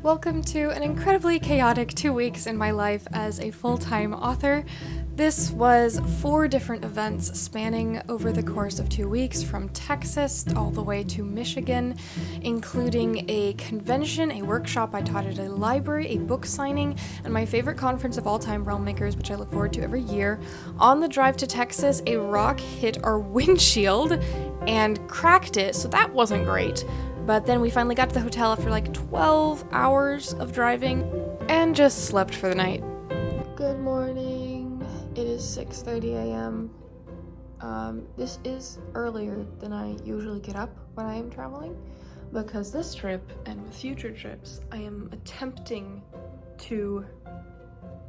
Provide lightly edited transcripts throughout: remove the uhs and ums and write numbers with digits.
Welcome to an incredibly chaotic 2 weeks in my life as a full-time author. This was 4 different events spanning over the course of 2 weeks, from Texas all the way to Michigan, including a convention, a workshop I taught at a library, a book signing, and my favorite conference of all time, Realm Makers, which I look forward to every year. On the drive to Texas, a rock hit our windshield and cracked it, so that wasn't great. But then we finally got to the hotel after like 12 hours of driving and just slept for the night. Good morning. It is 6:30 a.m. This is earlier than I usually get up when I am traveling, because this trip and with future trips, I am attempting to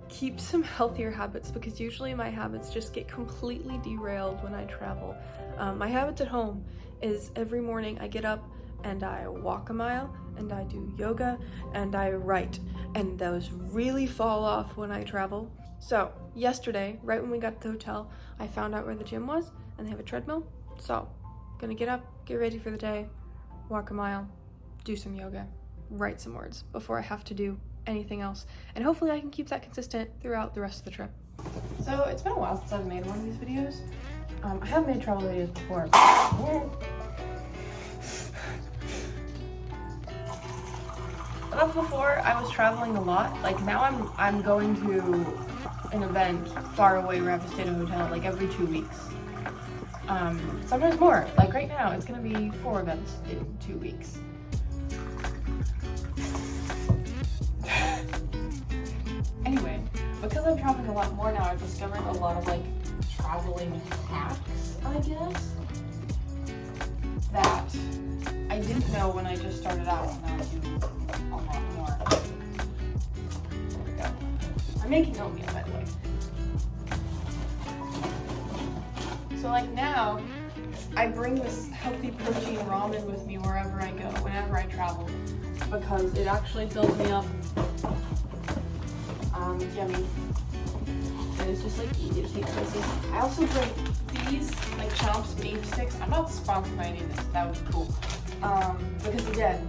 keep some healthier habits, because usually my habits just get completely derailed when I travel. My habits at home is every morning I get up and I walk a mile, and I do yoga, and I write, and those really fall off when I travel. So yesterday, right when we got to the hotel, I found out where the gym was, and they have a treadmill. So gonna get up, get ready for the day, walk a mile, do some yoga, write some words before I have to do anything else, and hopefully I can keep that consistent throughout the rest of the trip. So it's been a while since I've made one of these videos. I have made travel videos before. But before, I was traveling a lot. Like now I'm going to an event far away where I have to stay at a hotel like every 2 weeks. Sometimes more. Like right now, it's gonna be 4 events in 2 weeks. Anyway, because I'm traveling a lot more now, I've discovered a lot of like traveling hacks, I guess, that I didn't know when I just started out, and now I do a lot more. There we go. I'm making oatmeal, by the way. So like now, I bring this healthy protein ramen with me wherever I go, whenever I travel, because it actually fills me up. It's yummy. And it's just like easy to take places. I also bring these like Chomps beef sticks. I'm not sponsored by any of this, that would be cool. Because again,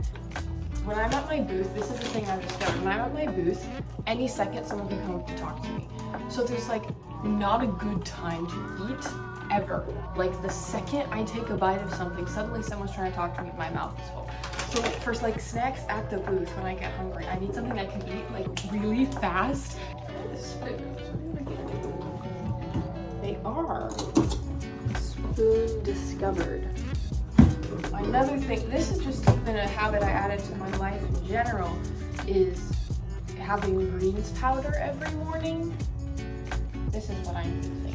when I'm at my booth, this is the thing I've discovered. When I'm at my booth, any second someone can come up to talk to me. So there's like not a good time to eat ever. Like the second I take a bite of something, suddenly someone's trying to talk to me and my mouth is full. So like for like snacks at the booth when I get hungry, I need something I can eat like really fast. They are spoon discovered. Another thing, this has just been a habit I added to my life in general, is having greens powder every morning. This is what I'm using.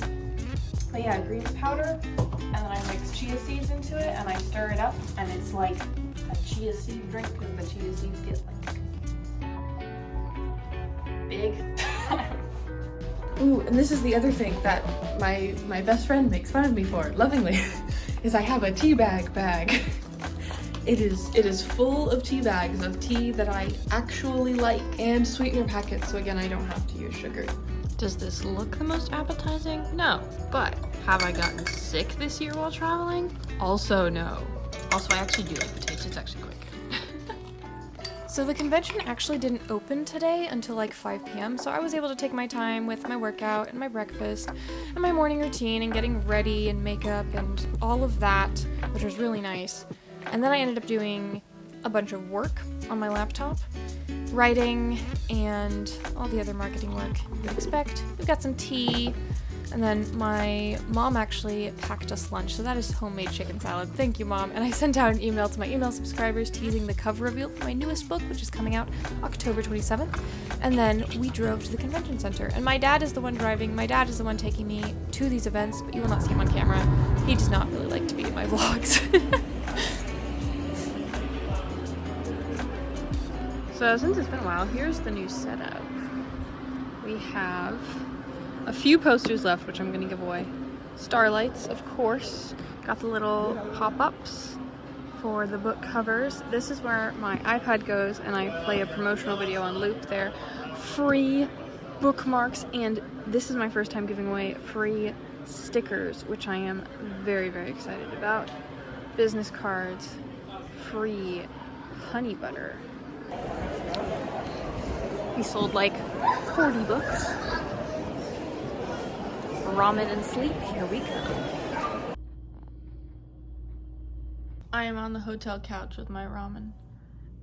But yeah, greens powder, and then I mix chia seeds into it, and I stir it up, and it's like a chia seed drink, because the chia seeds get like big. Ooh, and this is the other thing that my best friend makes fun of me for, lovingly, is I have a tea bag. It is full of tea bags of tea that I actually like, and sweetener packets, so again, I don't have to use sugar. Does this look the most appetizing? No. But have I gotten sick this year while traveling? Also no. Also, I actually do like the taste. It's actually quick. So the convention actually didn't open today until like 5 p.m. So I was able to take my time with my workout and my breakfast and my morning routine and getting ready and makeup and all of that, which was really nice. And then I ended up doing a bunch of work on my laptop, writing and all the other marketing work you would expect. We got some tea, and then my mom actually packed us lunch, so that is homemade chicken salad. Thank you, Mom. And I sent out an email to my email subscribers teasing the cover reveal for my newest book, which is coming out October 27th. And then we drove to the convention center. And my dad is the one driving. My dad is the one taking me to these events, but you will not see him on camera. He does not really like to be in my vlogs. So since it's been a while, here's the new setup. We have a few posters left, which I'm going to give away. Starlights, of course. Got the little pop-ups for the book covers. This is where my iPad goes, and I play a promotional video on loop there. Free bookmarks, and this is my first time giving away free stickers, which I am very, very excited about. Business cards, free honey butter. We sold like 40 books. Ramen and sleep, here we go. I am on the hotel couch with my ramen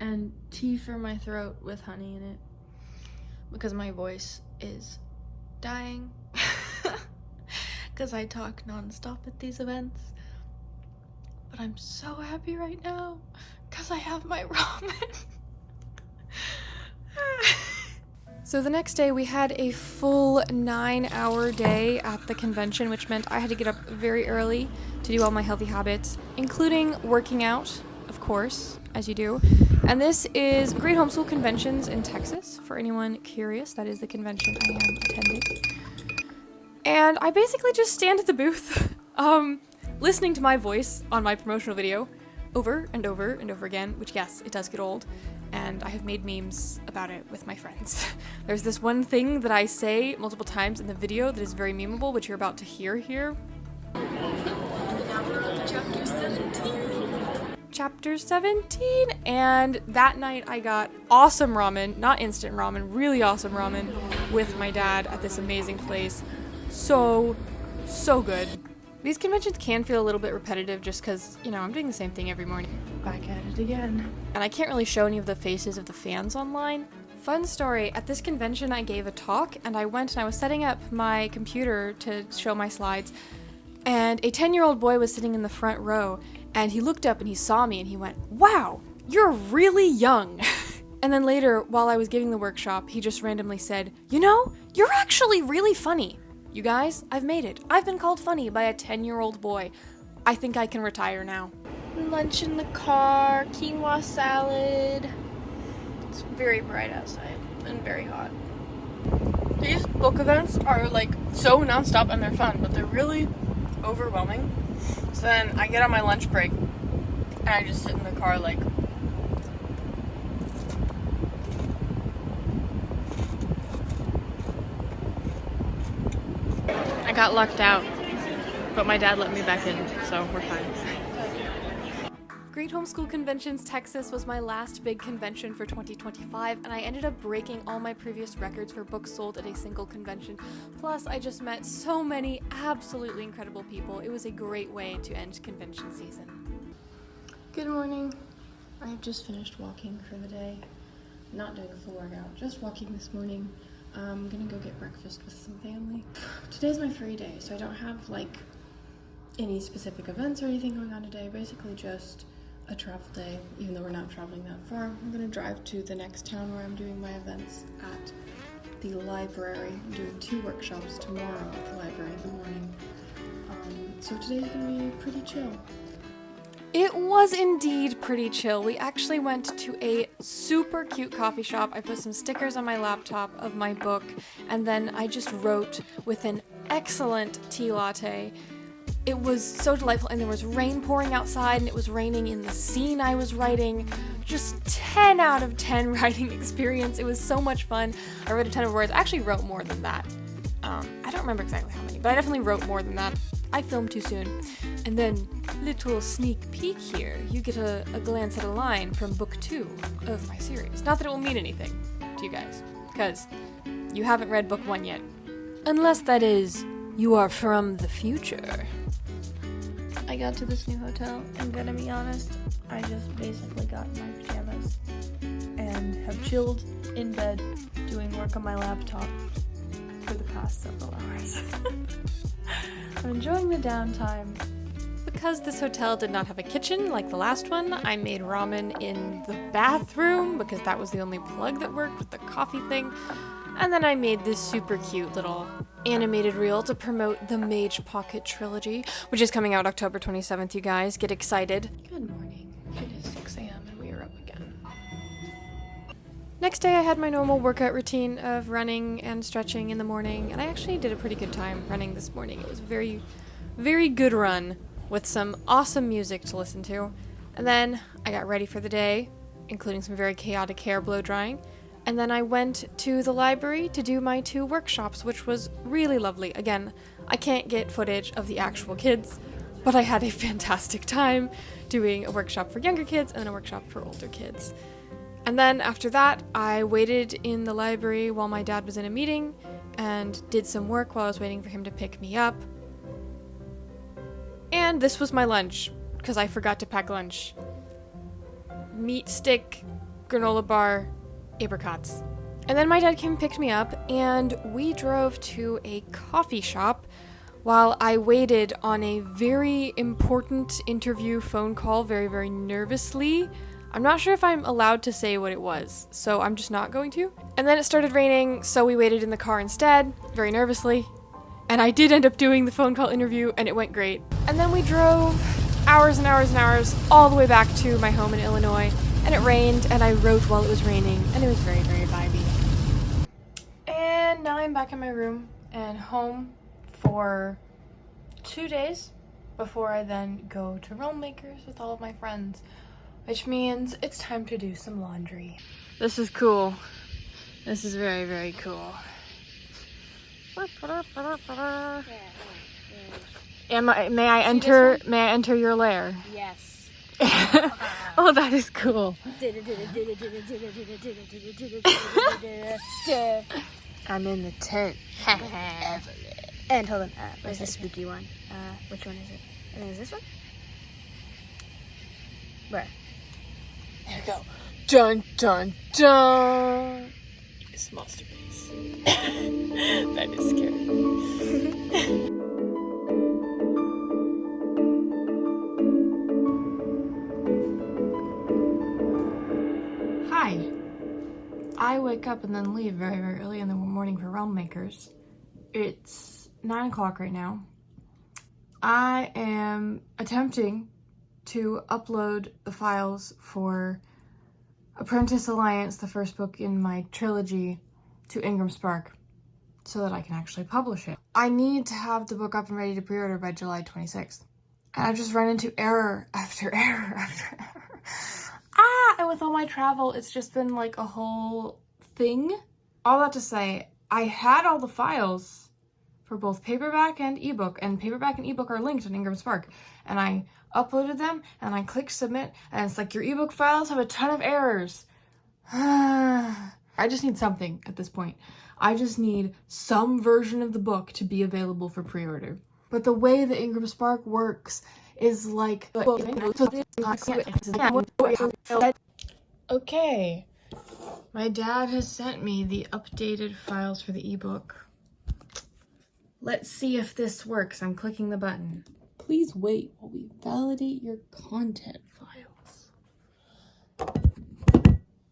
and tea for my throat with honey in it because my voice is dying because I talk nonstop at these events. But I'm so happy right now because I have my ramen. So the next day we had a full 9-hour day at the convention, which meant I had to get up very early to do all my healthy habits, including working out, of course, as you do. And this is Great Homeschool Conventions in Texas, for anyone curious. That is the convention I am attending. And I basically just stand at the booth, listening to my voice on my promotional video over and over and over again, which yes, it does get old. And I have made memes about it with my friends. There's this one thing that I say multiple times in the video that is very memeable, which you're about to hear here. Chapter 17! And that night I got awesome ramen, not instant ramen, really awesome ramen with my dad at this amazing place. So good. These conventions can feel a little bit repetitive just because, you know, I'm doing the same thing every morning. Back at it again. And I can't really show any of the faces of the fans online. Fun story, at this convention I gave a talk and I went and I was setting up my computer to show my slides, and a 10-year-old boy was sitting in the front row and he looked up and he saw me and he went, "Wow, you're really young." And then later, while I was giving the workshop, he just randomly said, "You know, you're actually really funny." You guys, I've made it. I've been called funny by a 10-year-old boy. I think I can retire now. Lunch in the car, quinoa salad. It's very bright outside and very hot. These book events are like so nonstop and they're fun, but they're really overwhelming. So then I get on my lunch break and I just sit in the car like, I got lucked out, but my dad let me back in, so we're fine. Great Homeschool Conventions Texas was my last big convention for 2025, and I ended up breaking all my previous records for books sold at a single convention. Plus, I just met so many absolutely incredible people. It was a great way to end convention season. Good morning. I have just finished walking for the day. Not doing a full workout, just walking this morning. I'm gonna go get breakfast with some family. Today's my free day, so I don't have like any specific events or anything going on today. Basically just a travel day, even though we're not traveling that far. I'm gonna drive to the next town where I'm doing my events at the library. I'm doing 2 workshops tomorrow at the library in the morning. So today's gonna be pretty chill. It was indeed pretty chill. We actually went to a super cute coffee shop. I put some stickers on my laptop of my book, and then I just wrote with an excellent tea latte. It was so delightful, and there was rain pouring outside, and it was raining in the scene I was writing. Just 10 out of 10 writing experience. It was so much fun. I wrote a ton of words. I actually wrote more than that. I don't remember exactly how many, but I definitely wrote more than that. I filmed too soon. And then, little sneak peek here, you get a glance at a line from book 2 of my series. Not that it will mean anything to you guys, because you haven't read book 1 yet. Unless that is, you are from the future. I got to this new hotel. I'm gonna be honest, I just basically got in my pajamas and have chilled in bed doing work on my laptop for the past several hours. I'm enjoying the downtime. Because this hotel did not have a kitchen like the last one, I made ramen in the bathroom because that was the only plug that worked with the coffee thing. And then I made this super cute little animated reel to promote the Mage Pocket Trilogy, which is coming out October 27th, you guys. Get excited. Good morning. It is 6 a.m. and we are up again. Next day I had my normal workout routine of running and stretching in the morning, and I actually did a pretty good time running this morning. It was a very, very good run with some awesome music to listen to. And then I got ready for the day, including some very chaotic hair blow drying. And then I went to the library to do my 2 workshops, which was really lovely. Again, I can't get footage of the actual kids, but I had a fantastic time doing a workshop for younger kids and then a workshop for older kids. And then after that, I waited in the library while my dad was in a meeting and did some work while I was waiting for him to pick me up. And this was my lunch, because I forgot to pack lunch. Meat stick, granola bar, apricots. And then my dad came and picked me up, and we drove to a coffee shop while I waited on a very important interview phone call very, very nervously. I'm not sure if I'm allowed to say what it was, so I'm just not going to. And then it started raining, so we waited in the car instead, very nervously. And I did end up doing the phone call interview, and it went great. And then we drove hours and hours and hours all the way back to my home in Illinois, and it rained, and I wrote while it was raining, and it was very, very vibey. And now I'm back in my room and home for 2 days before I then go to Realm Makers with all of my friends, which means it's time to do some laundry. This is cool. This is very, very cool. May I enter your lair? Yes. Oh, that is cool. I'm in the tent. And hold on, where's the spooky one? Which one is it? I think it's this one? Where? There we go. Dun, dun, dun. It's masterpiece. That is scary. Hi. I wake up and then leave very, very early in the morning for Realm Makers. It's 9 o'clock right now. I am attempting to upload the files for Apprentice Alliance, the first book in my trilogy, to Ingram Spark so that I can actually publish it. I need to have the book up and ready to pre-order by July 26th. And I've just run into error after error after error. And with all my travel, it's just been like a whole thing. All that to say, I had all the files for both paperback and ebook, and paperback and ebook are linked on Ingram Spark. And I uploaded them, and I clicked submit, and it's like, your ebook files have a ton of errors. I just need something at this point. I just need some version of the book to be available for pre-order. But the way that Ingram Spark works is like... Okay. My dad has sent me the updated files for the ebook. Let's see if this works. I'm clicking the button. Please wait while we validate your content files.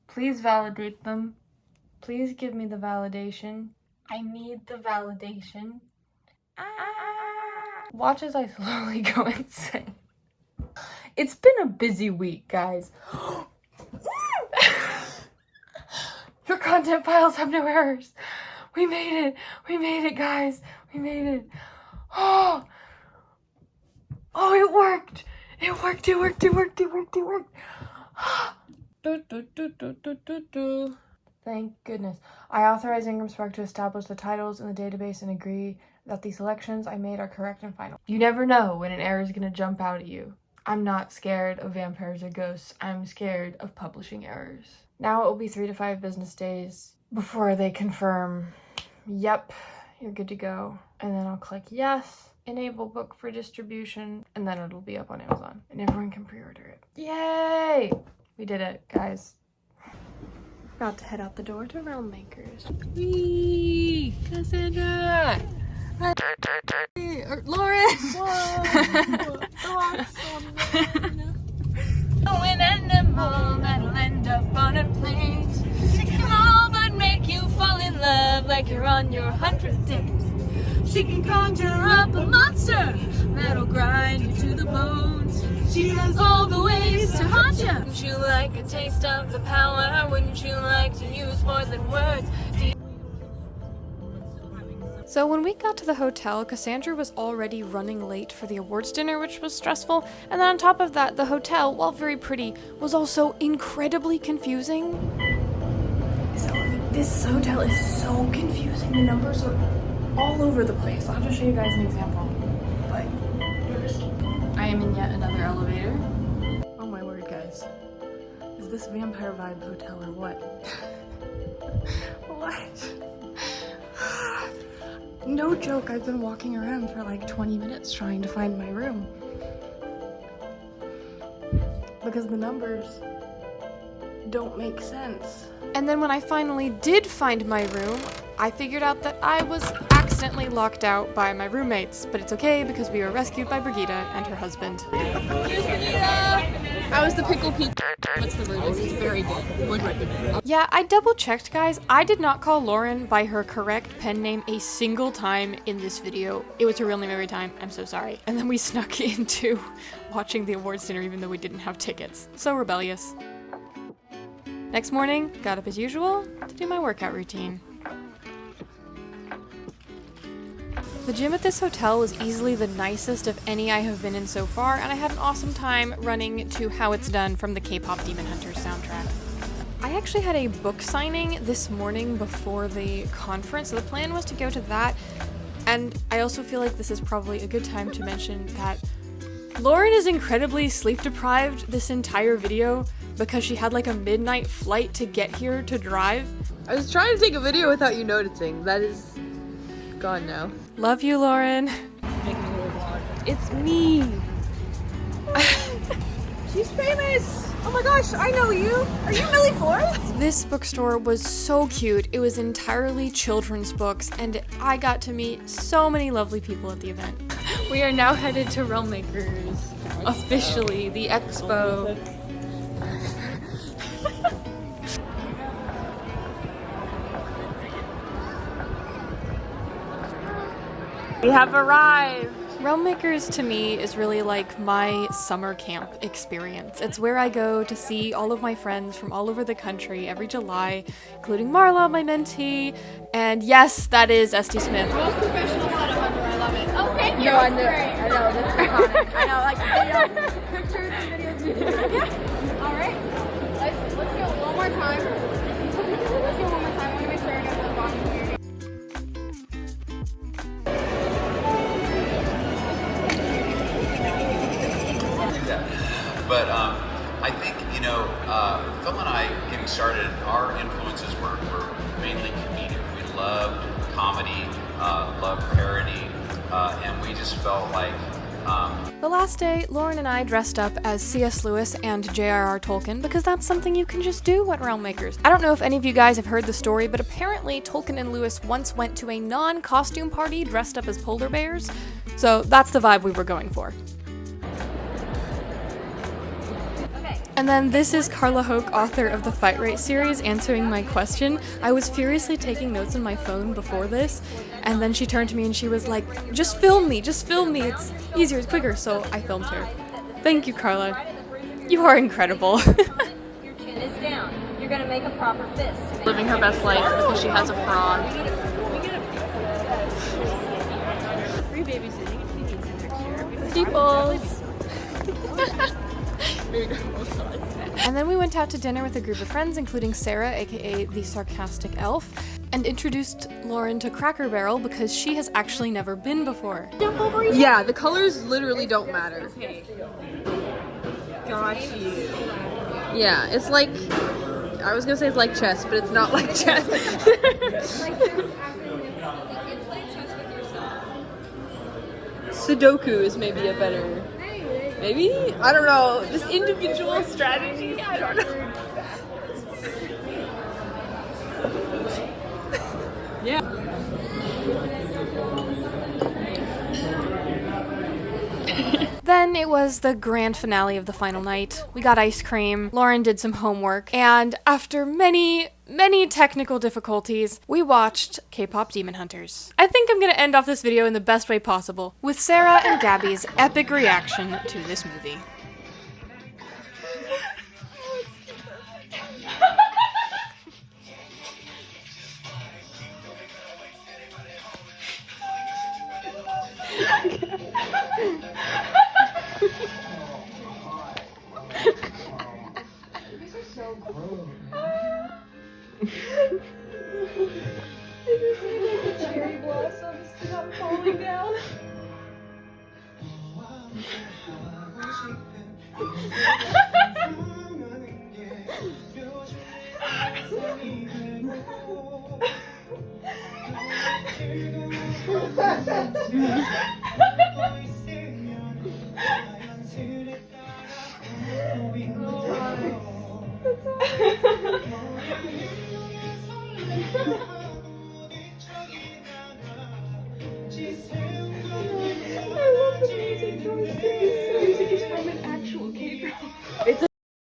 Please validate them. Please give me the validation. I need the validation. Watch as I slowly go insane. It's been a busy week, guys. Your content files have no errors. We made it. We made it, guys. We made it. Oh, it worked. It worked. It worked. It worked. It worked. It worked. Thank goodness. I authorize Ingram Spark to establish the titles in the database and agree that the selections I made are correct and final. You never know when an error is going to jump out at you. I'm not scared of vampires or ghosts. I'm scared of publishing errors. Now it will be 3 to 5 business days before they confirm, yep, you're good to go. And then I'll click yes, enable book for distribution, and then it'll be up on Amazon and everyone can pre-order it. Yay! We did it, guys. About to head out the door to Realm Makers. Whee! Cassandra! Lauren! An animal that'll end up on a plate. She can all but make you fall in love like you're on your 100th date. She can conjure up a monster that'll grind you to the bones. She has all the ways to haunt you. Wouldn't you like a taste of the power? Wouldn't you like to use more than words? So when we got to the hotel, Cassandra was already running late for the awards dinner, which was stressful. And then on top of that, the hotel, while very pretty, was also incredibly confusing. This hotel is so confusing. The numbers are all over the place. I'll just show you guys an example. But I am in yet another elevator. Oh my word, guys. Is this vampire vibe hotel or what? What? No joke, I've been walking around for like 20 minutes trying to find my room. Because the numbers don't make sense. And then when I finally did find my room, I figured out that I was accidentally locked out by my roommates. But it's okay because we were rescued by Brigitte and her husband. Here's Brigitte! How is the pickle pizza? What's the verdict? It's very good. Would recommend. Yeah, I double checked, guys. I did not call Lauren by her correct pen name a single time in this video. It was her real name every time. I'm so sorry. And then we snuck into watching the awards dinner even though we didn't have tickets. So rebellious. Next morning, got up as usual to do my workout routine. The gym at this hotel was easily the nicest of any I have been in so far, and I had an awesome time running to How It's Done from the K-pop Demon Hunters soundtrack. I actually had a book signing this morning before the conference, so the plan was to go to that, and I also feel like this is probably a good time to mention that Lauren is incredibly sleep deprived this entire video because she had like a midnight flight to get here to drive. I was trying to take a video without you noticing. That is gone now. Love you, Lauren. Making a little vlog. It's me. She's famous. Oh my gosh, I know you. Are you Millie Florence? This bookstore was so cute. It was entirely children's books, and I got to meet so many lovely people at the event. We are now headed to Realm Makers. Officially, the expo. We have arrived! Realm Makers to me is really like my summer camp experience. It's where I go to see all of my friends from all over the country every July, including Marla, my mentee, and yes, that is Esty Smith. Most professional setup ever, I love it. Oh, thank you! No, I know. I know, that's iconic. I know, like videos, pictures, videos. Yeah. Alright, let's do it one more time. Let's do it one more time. I want to make sure I get the bottom here. But I think, you know, Phil and I getting started, our influences were mainly comedic. We loved comedy, loved parody, and we just felt like... The last day, Lauren and I dressed up as C.S. Lewis and J.R.R. Tolkien because that's something you can just do at Realm Makers. I don't know if any of you guys have heard the story, but apparently Tolkien and Lewis once went to a non-costume party dressed up as polar bears, so that's the vibe we were going for. And then this is Carla Hoke, author of the Fight Right series, answering my question. I was furiously taking notes on my phone before this, and then she turned to me and she was like, just film me, it's easier, it's quicker, so I filmed her. Thank you, Carla. You are incredible. Your chin is down. You're gonna make a proper fist. Living her best life because she has a frog. Free babysitting if you need some extra. Peoples. And then we went out to dinner with a group of friends, including Sarah, aka the Sarcastic Elf, and introduced Lauren to Cracker Barrel because she has actually never been before. Yeah, the colors literally don't matter. Got you. Yeah, it's like, I was gonna say it's like chess, but it's not like chess. Sudoku is maybe a better, maybe? I don't know, just individual strategy, I don't know. Yeah. Then it was the grand finale of the final night. We got ice cream, Lauren did some homework, and after many technical difficulties, we watched K-pop Demon Hunters. I think I'm gonna end off this video in the best way possible, with Sarah and Gabby's epic reaction to this movie. Cherry blossoms come falling down. I love the music choice.